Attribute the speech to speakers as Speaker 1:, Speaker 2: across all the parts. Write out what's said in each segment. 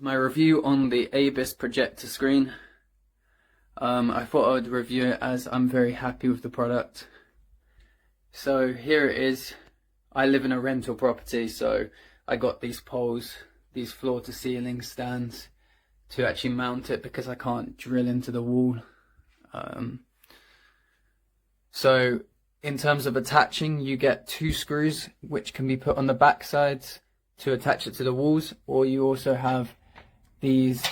Speaker 1: my review on the ABIS projector screen. I thought I would review it as I'm very happy with the product. So here it is. I live in a rental property, so I got these poles, these floor to ceiling stands to actually mount it because I can't drill into the wall. So in terms of attaching, you get 2 screws which can be put on the back sides to attach it to the walls, or you also have these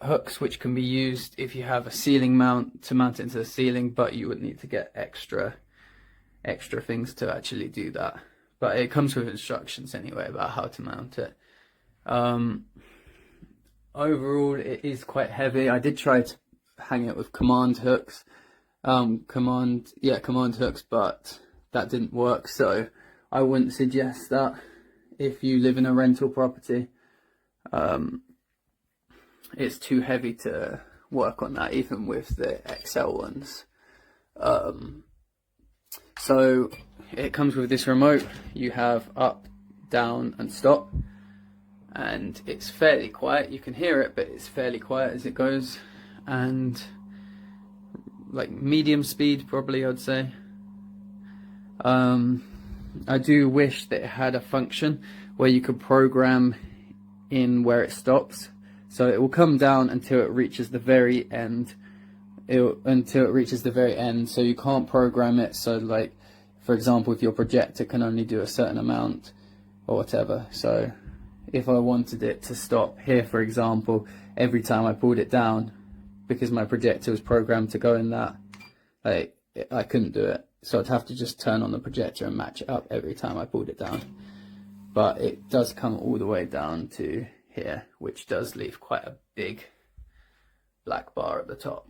Speaker 1: hooks which can be used if you have a ceiling mount to mount it into the ceiling, but you would need to get extra things to actually do that. But it comes with instructions anyway about how to mount it. Overall, it is quite heavy. I did try to hang it with command hooks, command hooks, but that didn't work. So I wouldn't suggest that if you live in a rental property. It's too heavy to work on that, even with the XL ones. So it comes with this remote. You have up, down and stop, and it's fairly quiet. You can hear it, but it's fairly quiet as it goes, and like medium speed probably, I'd say. I do wish that it had a function where you could program in where it stops, so it will come down until it reaches the very end. So you can't program it, so like for example, if your projector can only do a certain amount or whatever. So if I wanted it to stop here, for example, every time I pulled it down, because my projector was programmed to go in that, I couldn't do it. So I'd have to just turn on the projector and match it up every time I pulled it down. But it does come all the way down to here, which does leave quite a big black bar at the top,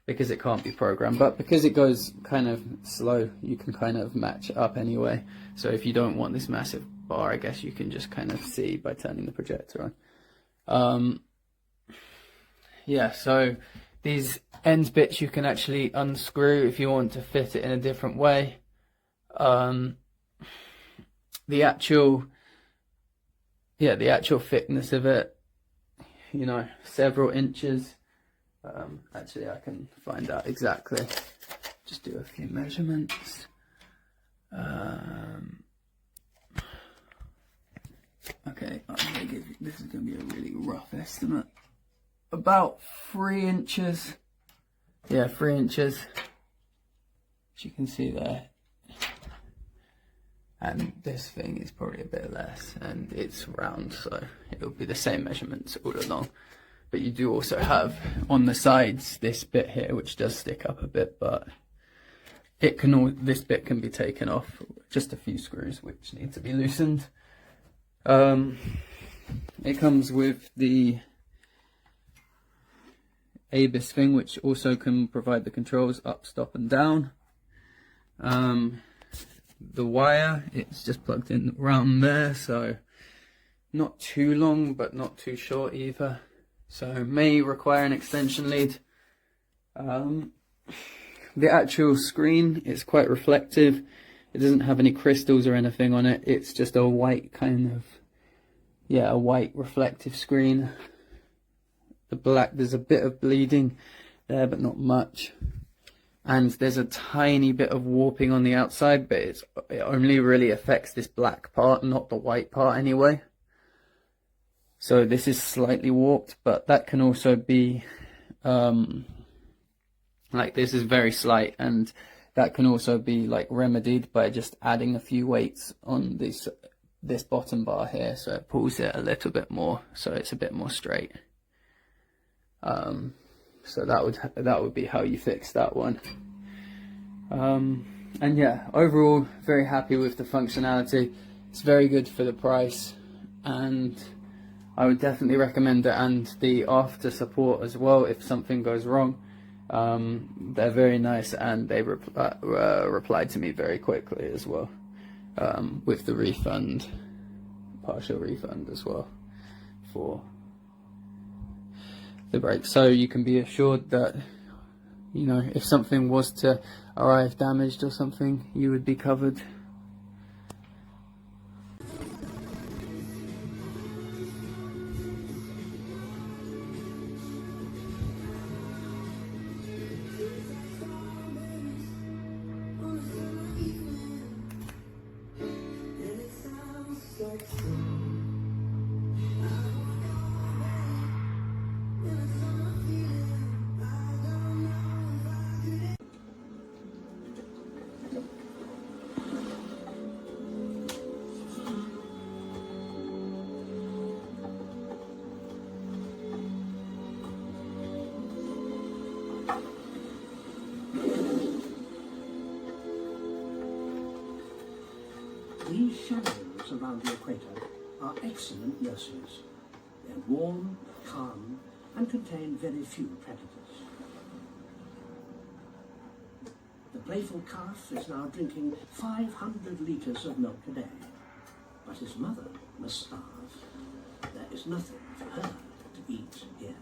Speaker 1: because it can't be programmed. But because it goes kind of slow, you can kind of match it up anyway. So if you don't want this massive bar, I guess you can just kind of see by turning the projector on. Yeah, so these end bits you can actually unscrew if you want to fit it in a different way. The actual thickness of it, you know, several inches. Actually, I can find out exactly. Just do a few measurements. Okay, I'm gonna give you, this is gonna be a really rough estimate. About 3 inches. Yeah, 3 inches. As you can see there. And this thing is probably a bit less, and it's round, so it'll be the same measurements all along. But you do also have on the sides this bit here, which does stick up a bit, but it can this bit can be taken off. Just a few screws which need to be loosened. It comes with the ABIS thing, which also can provide the controls up, stop and down. The wire, it's just plugged in around there, so not too long but not too short either, so may require an extension lead. The actual screen is quite reflective. It doesn't have any crystals or anything on it. It's just a white kind of, yeah, a white reflective screen. The black, there's a bit of bleeding there but not much, and there's a tiny bit of warping on the outside, but it only really affects this black part, not the white part anyway. So this is slightly warped, but that can also be like, this is very slight, and that can also be like remedied by just adding a few weights on this bottom bar here, so it pulls it a little bit more, so it's a bit more straight. So that would be how you fix that one. And yeah, overall very happy with the functionality. It's very good for the price, and I would definitely recommend it, and the after support as well if something goes wrong. They're very nice, and they replied to me very quickly as well, with the refund, partial refund as well for the brake. So you can be assured that, you know, if something was to arrive damaged or something, you would be covered.
Speaker 2: shadows around the equator are excellent nurses. They're warm, calm, and contain very few predators. The playful calf is now drinking 500 litres of milk a day, but his mother must starve. There is nothing for her to eat here.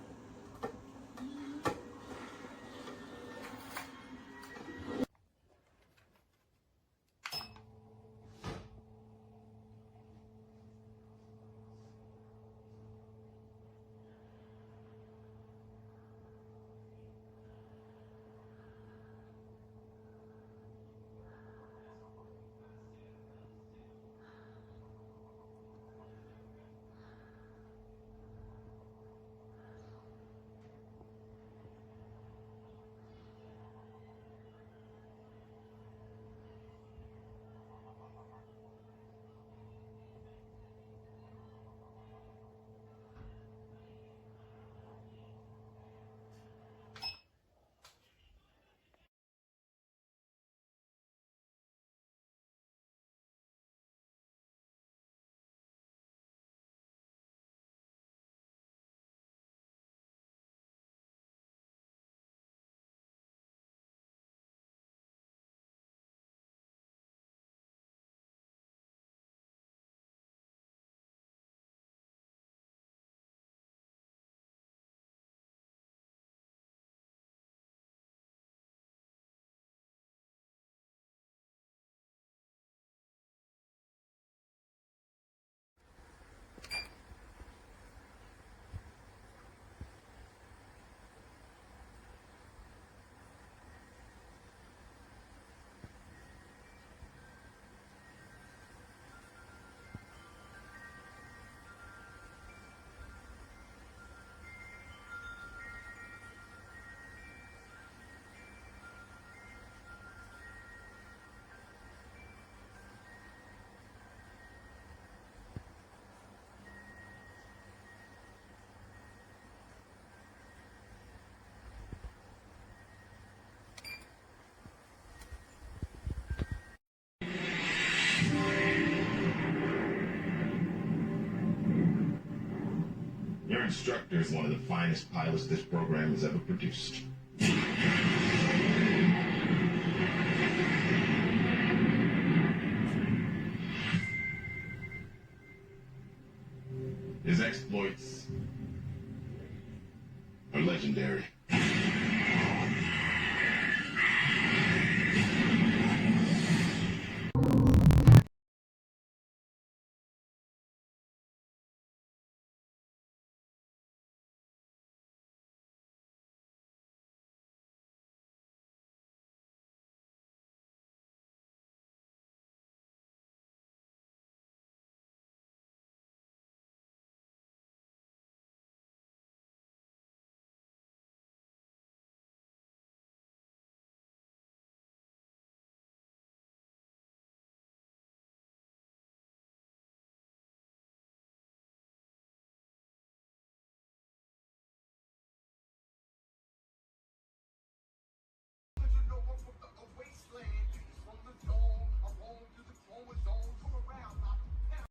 Speaker 3: Your instructor is one of the finest pilots this program has ever produced. His exploits are legendary.